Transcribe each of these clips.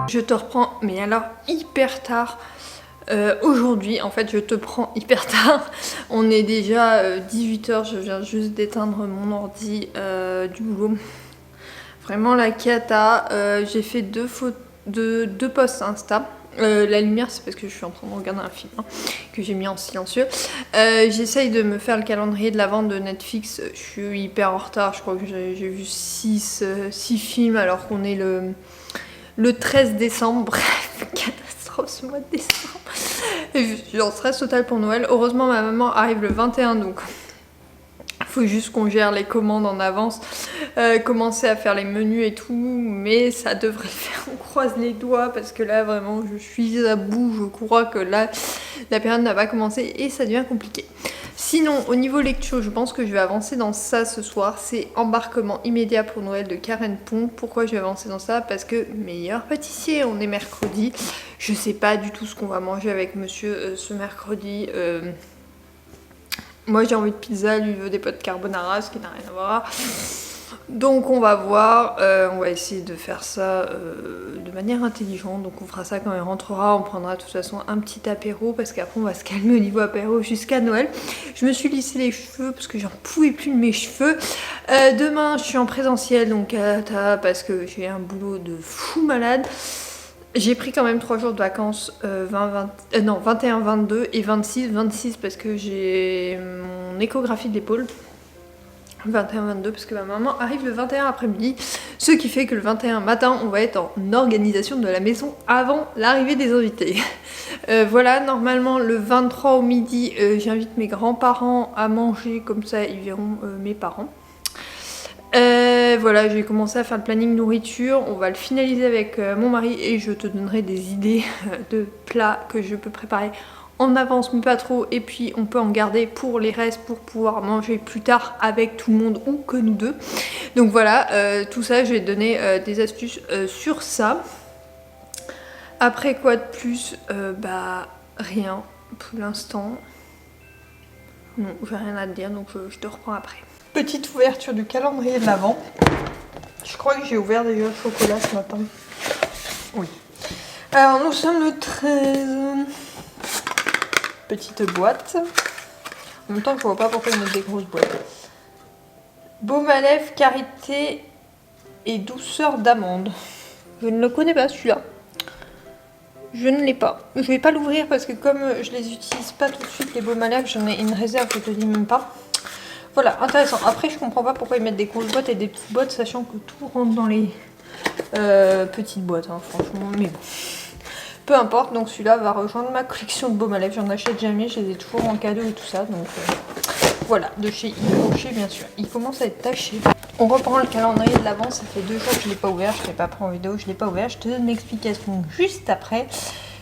Je te reprends, mais alors hyper tard. Aujourd'hui, en fait, je te prends hyper tard. On est déjà 18h, je viens juste d'éteindre mon ordi du boulot. Vraiment la cata. J'ai fait deux posts Insta. La lumière, c'est parce que je suis en train de regarder un film que j'ai mis en silencieux. J'essaye de me faire le calendrier de l'avant de Netflix. Je suis hyper en retard. Je crois que j'ai vu 6 films alors qu'on est le 13 décembre. Bref, catastrophe ce mois de décembre. Je suis en stress total pour Noël. Heureusement, ma maman arrive le 21, donc faut juste qu'on gère les commandes en avance, commencer à faire les menus et tout, mais ça devrait le faire. On croise les doigts parce que là vraiment je suis à bout. Je crois que là la période n'a pas commencé et ça devient compliqué. Sinon, au niveau lecture, je pense que je vais avancer dans ça ce soir. C'est Embarquement immédiat pour Noël de Karen Pong. Pourquoi je vais avancer dans ça? Parce que meilleur pâtissier, on est mercredi. Je sais pas du tout ce qu'on va manger avec monsieur ce mercredi. Moi j'ai envie de pizza, lui veut des pâtes carbonara, ce qui n'a rien à voir. Donc on va voir, on va essayer de faire ça de manière intelligente. Donc on fera ça quand il rentrera, on prendra de toute façon un petit apéro parce qu'après on va se calmer au niveau apéro jusqu'à Noël. Je me suis lissé les cheveux parce que j'en pouvais plus de mes cheveux. Demain je suis en présentiel donc parce que j'ai un boulot de fou malade. J'ai pris quand même 3 jours de vacances, 21, 22 et 26. 26 parce que j'ai mon échographie de l'épaule. 21-22 parce que ma maman arrive le 21 après-midi, ce qui fait que le 21 matin on va être en organisation de la maison avant l'arrivée des invités. Voilà, normalement le 23 au midi j'invite mes grands-parents à manger, comme ça ils verront mes parents. Voilà, j'ai commencé à faire le planning nourriture, on va le finaliser avec mon mari et je te donnerai des idées de plats que je peux préparer en avance mais pas trop, et puis on peut en garder pour les restes pour pouvoir manger plus tard avec tout le monde ou que nous deux. Donc voilà, tout ça je vais te donner des astuces sur ça. Après quoi de plus? Bah rien pour l'instant. Non, j'ai rien à te dire, donc je te reprends après. Petite ouverture du calendrier de l'Avent. Je crois que j'ai ouvert déjà le chocolat ce matin. Oui. Alors nous sommes le 13. Petite boîte. En même temps, je vois pas pourquoi ils mettent des grosses boîtes. Baume à lèvres, karité et douceur d'amande. Je ne le connais pas celui-là. Je ne l'ai pas. Je vais pas l'ouvrir parce que comme je les utilise pas tout de suite les baumes à lèvres, j'en ai une réserve, je te dis même pas. Voilà, intéressant. Après, je comprends pas pourquoi ils mettent des grosses boîtes et des petites boîtes, sachant que tout rentre dans les petites boîtes, hein, franchement. Mais bon. Peu importe, donc celui-là va rejoindre ma collection de baumes à lèvres. J'en achète jamais, je les ai toujours en cadeau et tout ça. Donc voilà, de chez Yves Rocher bien sûr. Il commence à être taché. On reprend le calendrier de l'Avent, ça fait 2 jours que je ne l'ai pas ouvert. Je ne l'ai pas pris en vidéo, je ne l'ai pas ouvert. Je te donne l'explication juste après.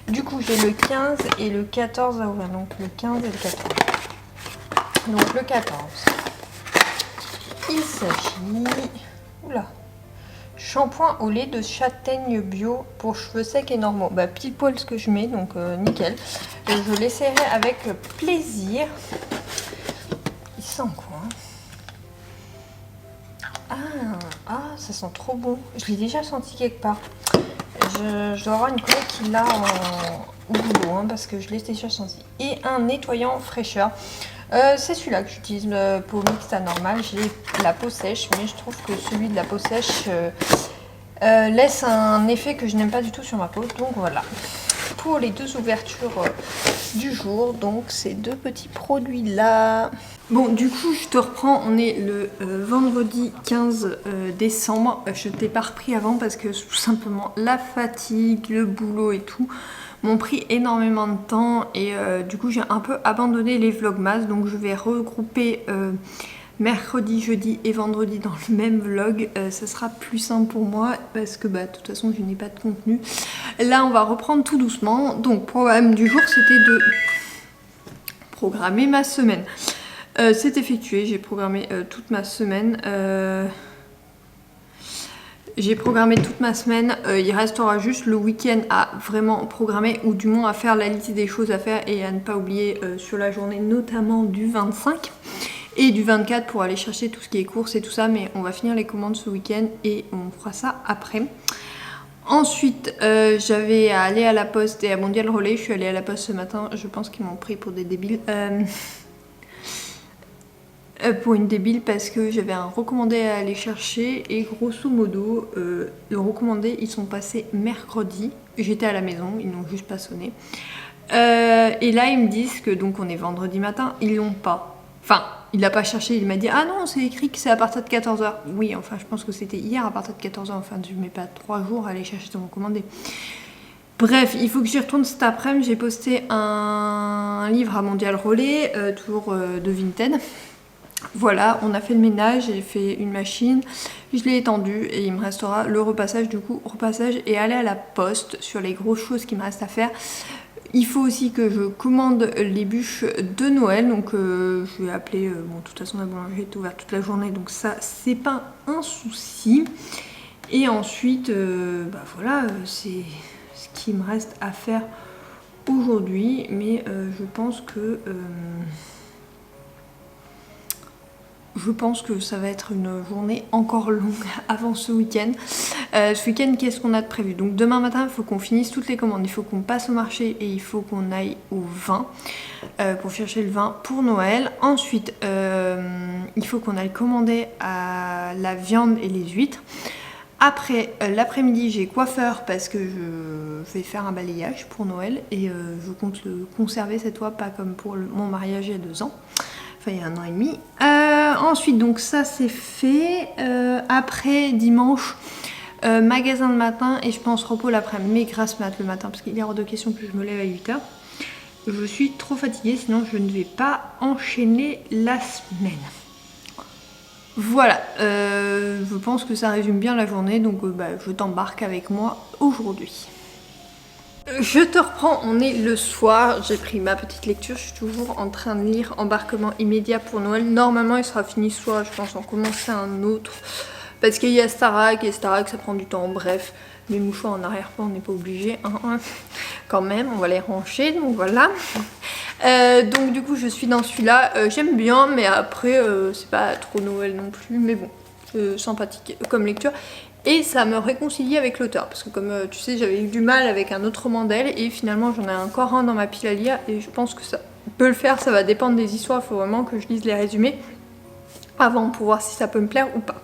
Du coup, j'ai le 15 et le 14 à ouvrir. Donc le 15 et le 14. Donc le 14. Il s'agit... Oula. Shampoing au lait de châtaigne bio pour cheveux secs et normaux. Bah pile poil ce que je mets, donc nickel. Je l'essaierai avec plaisir. Il sent quoi? Ça sent trop bon. Je l'ai déjà senti quelque part. Je dois avoir une collègue qui l'a au boulot, hein, parce que je l'ai déjà senti. Et un nettoyant fraîcheur. C'est celui-là que j'utilise, le peau mixte à normal. J'ai la peau sèche, mais je trouve que celui de la peau sèche laisse un effet que je n'aime pas du tout sur ma peau. Donc voilà, pour les 2 ouvertures du jour, donc ces 2 petits produits là. Bon, du coup je te reprends, on est le vendredi 15 décembre. Je t'ai pas repris avant parce que tout simplement la fatigue, le boulot et tout m'ont pris énormément de temps et du coup j'ai un peu abandonné les vlogmas, donc je vais regrouper mercredi, jeudi et vendredi dans le même vlog. Ça sera plus simple pour moi parce que de toute façon je n'ai pas de contenu. Là on va reprendre tout doucement. Donc programme du jour c'était de programmer ma semaine. C'est effectué, j'ai programmé toute ma semaine. J'ai programmé toute ma semaine, il restera juste le week-end à vraiment programmer ou du moins à faire la liste des choses à faire et à ne pas oublier sur la journée notamment du 25 et du 24 pour aller chercher tout ce qui est courses et tout ça, mais on va finir les commandes ce week-end et on fera ça après. Ensuite, j'avais à aller à la poste et à Mondial Relais. Je suis allée à la poste ce matin. Je pense qu'ils m'ont pris pour des débiles. Pour une débile parce que j'avais un recommandé à aller chercher et grosso modo, le recommandé, ils sont passés mercredi. J'étais à la maison, ils n'ont juste pas sonné. Et là, ils me disent que donc on est vendredi matin, ils l'ont pas. Enfin, il l'a pas cherché, il m'a dit ah non, c'est écrit que c'est à partir de 14h. Oui, enfin, je pense que c'était hier à partir de 14h. Enfin, je mets pas 3 jours à aller chercher ton recommandé. Bref, il faut que j'y retourne cet après-midi. J'ai posté un livre à Mondial Relais, toujours de Vinted. Voilà, on a fait le ménage, j'ai fait une machine, je l'ai étendue et il me restera le repassage. Du coup, repassage et aller à la poste sur les grosses choses qui me restent à faire. Il faut aussi que je commande les bûches de Noël, donc je vais appeler, bon de toute façon la boulangerie est ouverte toute la journée, donc ça c'est pas un souci. Et ensuite, bah voilà, c'est ce qui me reste à faire aujourd'hui, mais je pense que ça va être une journée encore longue avant ce week-end. Ce week-end, qu'est-ce qu'on a de prévu? Donc demain matin, il faut qu'on finisse toutes les commandes. Il faut qu'on passe au marché et il faut qu'on aille au vin pour chercher le vin pour Noël. Ensuite, il faut qu'on aille commander la viande et les huîtres. Après, l'après-midi, j'ai coiffeur parce que je vais faire un balayage pour Noël et je compte le conserver cette fois, pas comme pour mon mariage il y a 2 ans. Enfin, il y a 1 an et demi. Ensuite, donc ça c'est fait. Après, dimanche, magasin le matin et je pense repos l'après-midi, mais grasse mat le matin parce qu'il est hors de question que je me lève à 8h. Je suis trop fatiguée, sinon je ne vais pas enchaîner la semaine. Voilà, je pense que ça résume bien la journée, donc je t'embarque avec moi aujourd'hui. Je te reprends, on est le soir, j'ai pris ma petite lecture, je suis toujours en train de lire Embarquement immédiat pour Noël. Normalement il sera fini ce soir, je pense en commencer un autre, parce qu'il y a Starac et Starac ça prend du temps, bref. Les mouchoirs en arrière-plan, on n'est pas obligé, hein, quand même, on va les ranger, donc voilà. Donc du coup je suis dans celui-là, j'aime bien, mais après c'est pas trop Noël non plus, mais bon, sympathique comme lecture. Et ça me réconcilie avec l'auteur, parce que comme tu sais j'avais eu du mal avec un autre roman d'elle, et finalement j'en ai encore un dans ma pile à lire, et je pense que ça peut le faire, ça va dépendre des histoires, il faut vraiment que je lise les résumés avant pour voir si ça peut me plaire ou pas.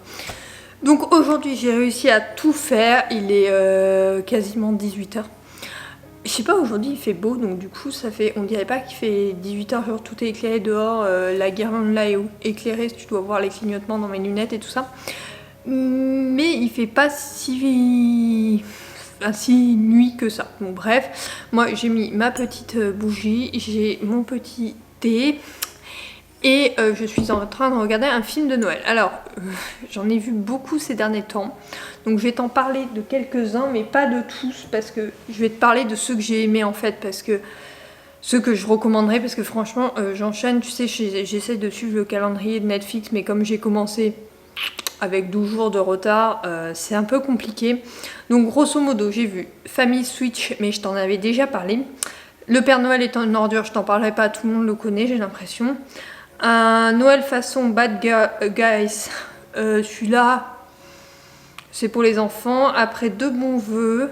Donc aujourd'hui j'ai réussi à tout faire, il est quasiment 18h. Je sais pas, aujourd'hui il fait beau, donc du coup ça fait, on dirait pas qu'il fait 18h, genre tout est éclairé dehors, la guirlande là est éclairée, tu dois voir les clignotements dans mes lunettes et tout ça. Mais il fait pas si nuit que ça. Bon bref, moi j'ai mis ma petite bougie, j'ai mon petit thé et je suis en train de regarder un film de Noël. Alors j'en ai vu beaucoup ces derniers temps, donc je vais t'en parler de quelques-uns mais pas de tous, parce que je vais te parler de ceux que j'ai aimés en fait, parce que ceux que je recommanderais, parce que franchement j'enchaîne, tu sais, j'essaie de suivre le calendrier de Netflix, mais comme j'ai commencé avec 12 jours de retard, c'est un peu compliqué. Donc grosso modo, j'ai vu Famille Switch, mais je t'en avais déjà parlé. Le Père Noël est une ordure, je t'en parlerai pas, tout le monde le connaît, j'ai l'impression. Un Noël façon Bad Guys, celui-là, c'est pour les enfants. Après De bons vœux,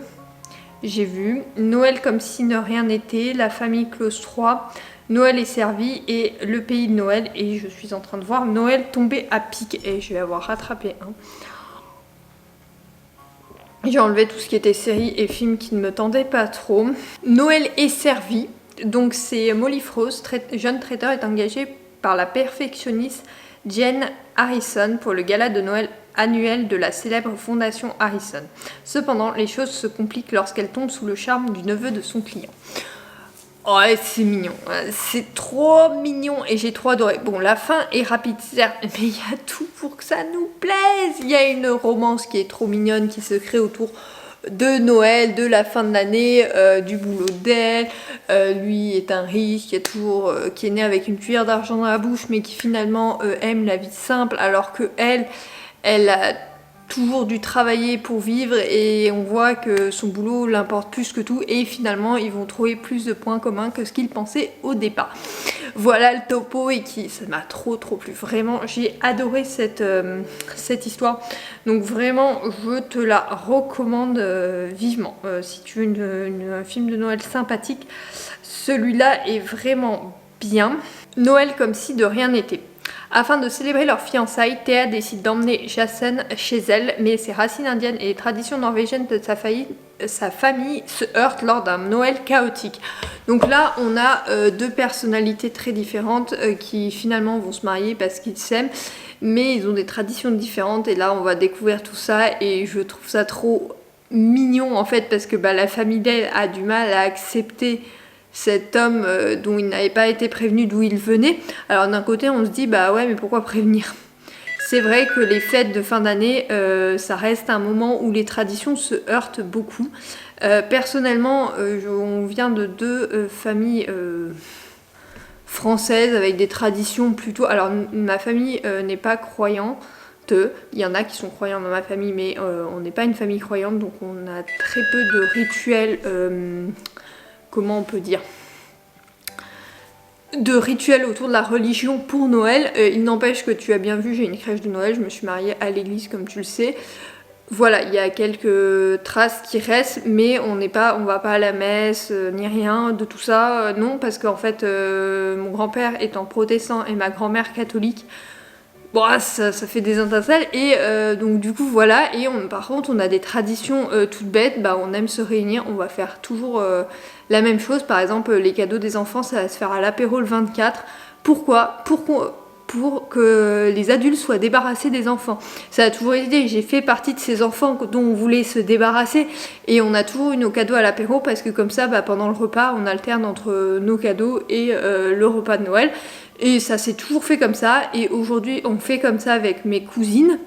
j'ai vu Noël comme si ne rien n'était, La famille Close 3, Noël est servi et Le pays de Noël, et je suis en train de voir Noël tomber à pic, et je vais avoir rattrapé un. J'ai enlevé tout ce qui était séries et films qui ne me tendaient pas trop. Noël est servi, donc c'est Molly Frost, jeune traiteur, est engagé par la perfectionniste Jen Harrison pour le gala de Noël annuel de la célèbre fondation Harrison. Cependant, les choses se compliquent lorsqu'elle tombe sous le charme du neveu de son client. Oh, c'est mignon, c'est trop mignon et j'ai trop adoré. Bon, la fin est rapide, certes, mais il y a tout pour que ça nous plaise. Il y a une romance qui est trop mignonne, qui se crée autour de Noël, de la fin de l'année, du boulot d'elle. Lui est un riche qui est né avec une cuillère d'argent dans la bouche, mais qui finalement aime la vie simple, alors que elle a toujours dû travailler pour vivre, et on voit que son boulot l'importe plus que tout, et finalement ils vont trouver plus de points communs que ce qu'ils pensaient au départ. Voilà le topo et ça m'a trop plu. Vraiment, j'ai adoré cette histoire. Donc vraiment, je te la recommande vivement. Si tu veux un film de Noël sympathique, celui-là est vraiment bien. Noël comme si de rien n'était. Afin de célébrer leur fiançailles, Thea décide d'emmener Jason chez elle, mais ses racines indiennes et les traditions norvégiennes de sa famille se heurtent lors d'un Noël chaotique. Donc là, on a deux personnalités très différentes qui finalement vont se marier parce qu'ils s'aiment, mais ils ont des traditions différentes et là, on va découvrir tout ça et je trouve ça trop mignon en fait parce que la famille d'elle a du mal à accepter cet homme dont il n'avait pas été prévenu d'où il venait. Alors d'un côté on se dit bah ouais mais pourquoi prévenir? C'est vrai que les fêtes de fin d'année ça reste un moment où les traditions se heurtent beaucoup. Personnellement on vient de deux familles françaises avec des traditions plutôt... Alors ma famille n'est pas croyante. Il y en a qui sont croyants dans ma famille mais on n'est pas une famille croyante donc on a très peu de rituels comment on peut dire, de rituels autour de la religion pour Noël. Il n'empêche que tu as bien vu, j'ai une crèche de Noël, je me suis mariée à l'église comme tu le sais. Voilà, il y a quelques traces qui restent, mais on va pas à la messe, ni rien de tout ça, non, parce qu'en fait, mon grand-père étant protestant et ma grand-mère catholique, bon, ça fait des étincelles et donc du coup voilà, et par contre on a des traditions toutes bêtes, on aime se réunir, on va faire toujours la même chose, par exemple les cadeaux des enfants ça va se faire à l'apéro le 24, pourquoi ? Pour que les adultes soient débarrassés des enfants. Ça a toujours été, j'ai fait partie de ces enfants dont on voulait se débarrasser et on a toujours eu nos cadeaux à l'apéro parce que comme ça pendant le repas on alterne entre nos cadeaux et le repas de Noël. Et ça s'est toujours fait comme ça, et aujourd'hui on fait comme ça avec mes cousines.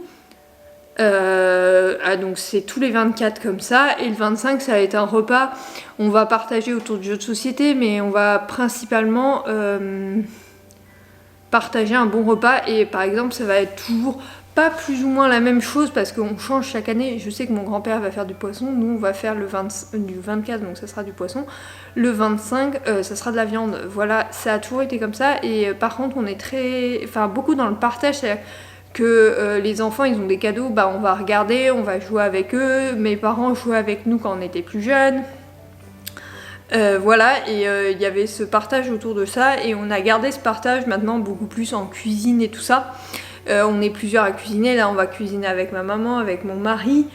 Donc c'est tous les 24 comme ça, et le 25 ça va être un repas, on va partager autour du jeu de société, mais on va principalement partager un bon repas, et par exemple ça va être toujours pas plus ou moins la même chose parce qu'on change chaque année. Je sais que mon grand-père va faire du poisson, nous on va faire du 24 donc ça sera du poisson, le 25 ça sera de la viande. Voilà, ça a toujours été comme ça, et par contre on est beaucoup dans le partage, c'est-à-dire que les enfants ils ont des cadeaux, on va regarder, on va jouer avec eux, mes parents jouaient avec nous quand on était plus jeunes. Voilà, et il y avait ce partage autour de ça, et on a gardé ce partage maintenant beaucoup plus en cuisine et tout ça. On est plusieurs à cuisiner, là on va cuisiner avec ma maman, avec mon mari,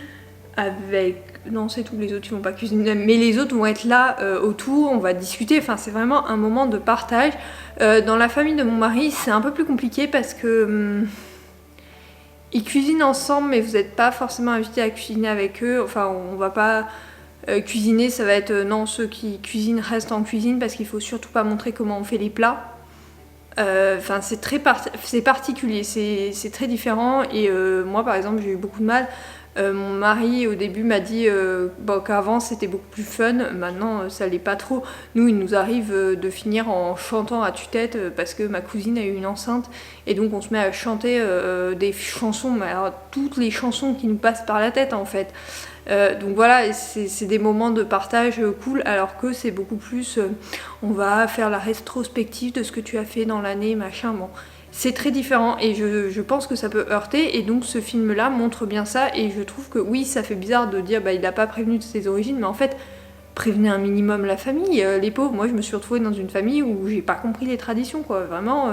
non c'est tout, les autres ils vont pas cuisiner, mais les autres vont être là autour, on va discuter, enfin c'est vraiment un moment de partage. Dans la famille de mon mari c'est un peu plus compliqué parce que ils cuisinent ensemble mais vous n'êtes pas forcément invités à cuisiner avec eux, enfin on va pas cuisiner, ça va être non, ceux qui cuisinent restent en cuisine parce qu'il faut surtout pas montrer comment on fait les plats. Enfin c'est particulier, c'est très différent, et moi par exemple j'ai eu beaucoup de mal. Mon mari au début m'a dit qu'avant c'était beaucoup plus fun, maintenant ça l'est pas trop. Nous il nous arrive de finir en chantant à tue-tête parce que ma cousine a eu une enceinte, et donc on se met à chanter des chansons, mais alors toutes les chansons qui nous passent par la tête en fait. Donc voilà, c'est des moments de partage cool, alors que c'est beaucoup plus on va faire la rétrospective de ce que tu as fait dans l'année, machin, bon. C'est très différent, et je pense que ça peut heurter, et donc ce film là montre bien ça, et je trouve que oui ça fait bizarre de dire il n'a pas prévenu de ses origines, mais en fait prévenez un minimum la famille, les pauvres. Moi je me suis retrouvée dans une famille où j'ai pas compris les traditions quoi, vraiment.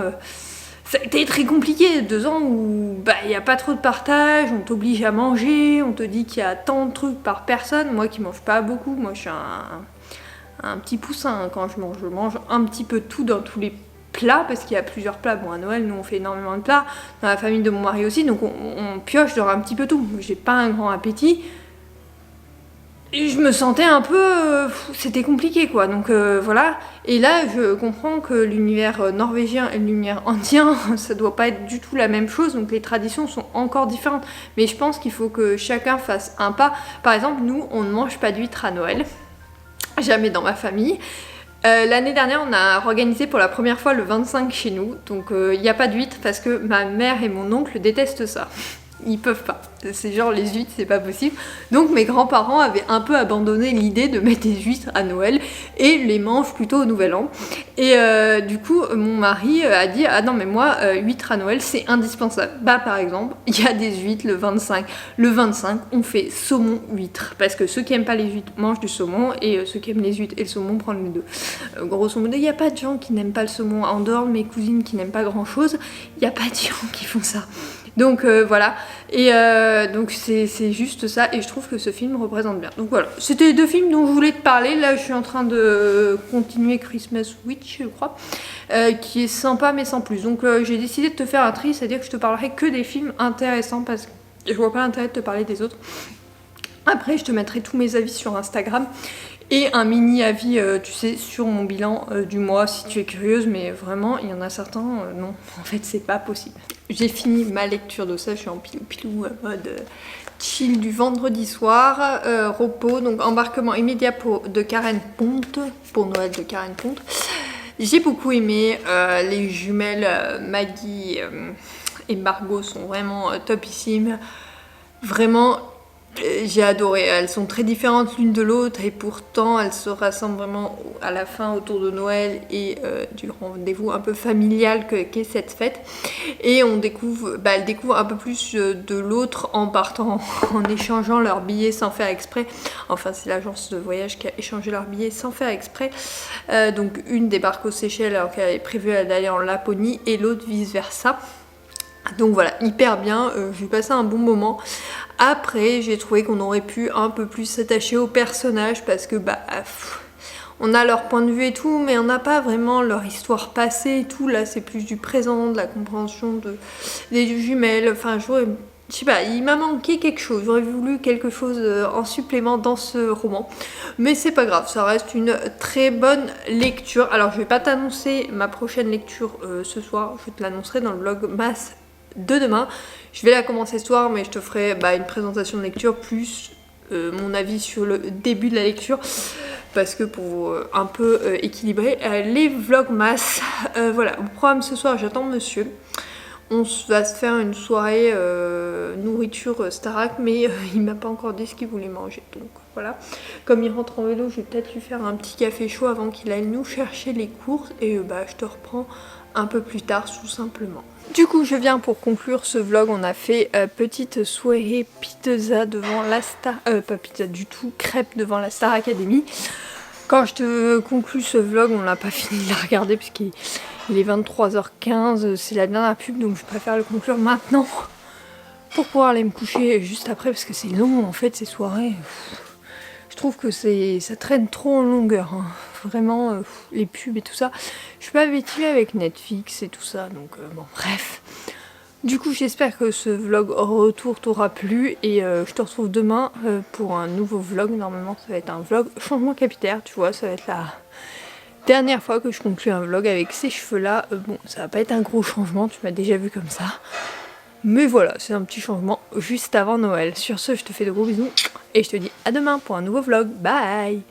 Ça a été très compliqué, 2 ans où il n'y a pas trop de partage, on t'oblige à manger, on te dit qu'il y a tant de trucs par personne. Moi qui mange pas beaucoup, moi je suis un petit poussin, quand je mange un petit peu tout dans tous les plats, parce qu'il y a plusieurs plats. Bon, à Noël nous on fait énormément de plats, dans la famille de mon mari aussi, donc on pioche dans un petit peu tout. J'ai pas un grand appétit. Et je me sentais un peu... c'était compliqué quoi, donc voilà. Et là je comprends que l'univers norvégien et l'univers indien, ça doit pas être du tout la même chose, donc les traditions sont encore différentes. Mais je pense qu'il faut que chacun fasse un pas. Par exemple, nous on ne mange pas d'huîtres à Noël, jamais dans ma famille. L'année dernière on a organisé pour la première fois le 25 chez nous, donc il n'y a pas d'huîtres parce que ma mère et mon oncle détestent ça. ils peuvent pas. C'est genre les huîtres, c'est pas possible. Donc mes grands-parents avaient un peu abandonné l'idée de mettre des huîtres à Noël et les mangent plutôt au Nouvel An. Et du coup, mon mari a dit ah non mais moi, huîtres à Noël c'est indispensable. Bah par exemple, il y a des huîtres le 25. Le 25, on fait saumon huître parce que ceux qui aiment pas les huîtres mangent du saumon et ceux qui aiment les huîtres et le saumon prennent les deux. Grosso modo, il n'y a pas de gens qui n'aiment pas le saumon. En dehors de mes cousines qui n'aiment pas grand chose, il n'y a pas de gens qui font ça. Donc voilà, et donc c'est juste ça, et je trouve que ce film représente bien. Donc voilà, c'était les deux films dont je voulais te parler. Là je suis en train de continuer Christmas Witch, je crois, qui est sympa mais sans plus. Donc j'ai décidé de te faire un tri, c'est-à-dire que je te parlerai que des films intéressants parce que je vois pas l'intérêt de te parler des autres. Après je te mettrai tous mes avis sur Instagram. Et un mini avis, tu sais, sur mon bilan du mois, si tu es curieuse, mais vraiment, il y en a certains, non, en fait, c'est pas possible. J'ai fini ma lecture de ça, je suis en pilou-pilou, mode chill du vendredi soir, repos, donc embarquement immédiat de Karen Ponte, pour Noël de Karen Ponte. J'ai beaucoup aimé, les jumelles Maggie et Margot sont vraiment topissimes, vraiment. J'ai adoré, elles sont très différentes l'une de l'autre et pourtant elles se rassemblent vraiment à la fin autour de Noël et du rendez-vous un peu familial qu'est cette fête. Et on découvre, elles découvrent un peu plus de l'autre en partant, en échangeant leurs billets sans faire exprès. Enfin c'est l'agence de voyage qui a échangé leurs billets sans faire exprès. Donc une débarque aux Seychelles alors qu'elle avait prévu d'aller en Laponie et l'autre vice versa. Donc voilà, hyper bien, j'ai passé un bon moment. Après, j'ai trouvé qu'on aurait pu un peu plus s'attacher aux personnages parce que on a leur point de vue et tout, mais on n'a pas vraiment leur histoire passée et tout. Là, c'est plus du présent, de la compréhension des jumelles. Enfin, je sais pas, il m'a manqué quelque chose. J'aurais voulu quelque chose en supplément dans ce roman. Mais c'est pas grave, ça reste une très bonne lecture. Alors, je vais pas t'annoncer ma prochaine lecture ce soir. Je te l'annoncerai dans le vlog masse de demain. Je vais la commencer ce soir, mais je te ferai une présentation de lecture plus mon avis sur le début de la lecture parce que pour un peu équilibrer les vlogmas. Voilà, au programme ce soir, j'attends monsieur. On va se faire une soirée nourriture Starac, mais il m'a pas encore dit ce qu'il voulait manger. Donc voilà, comme il rentre en vélo, je vais peut-être lui faire un petit café chaud avant qu'il aille nous chercher les courses. Et je te reprends un peu plus tard tout simplement. Du coup je viens pour conclure ce vlog, on a fait petite soirée pizza devant la Star... pas pizza du tout, crêpe devant la Star Academy. Quand je te conclue ce vlog, on l'a pas fini de la regarder puisqu'il est 23h15, c'est la dernière pub donc je préfère le conclure maintenant pour pouvoir aller me coucher juste après parce que c'est long en fait ces soirées. Je trouve que ça traîne trop en longueur, hein. Vraiment les pubs et tout ça. Je suis pas habituée avec Netflix et tout ça, donc bon bref. Du coup j'espère que ce vlog retour t'aura plu et je te retrouve demain pour un nouveau vlog. Normalement ça va être un vlog changement capillaire, tu vois, ça va être la dernière fois que je conclue un vlog avec ces cheveux là. Bon ça va pas être un gros changement, tu m'as déjà vu comme ça. Mais voilà, c'est un petit changement juste avant Noël. Sur ce, je te fais de gros bisous et je te dis à demain pour un nouveau vlog. Bye!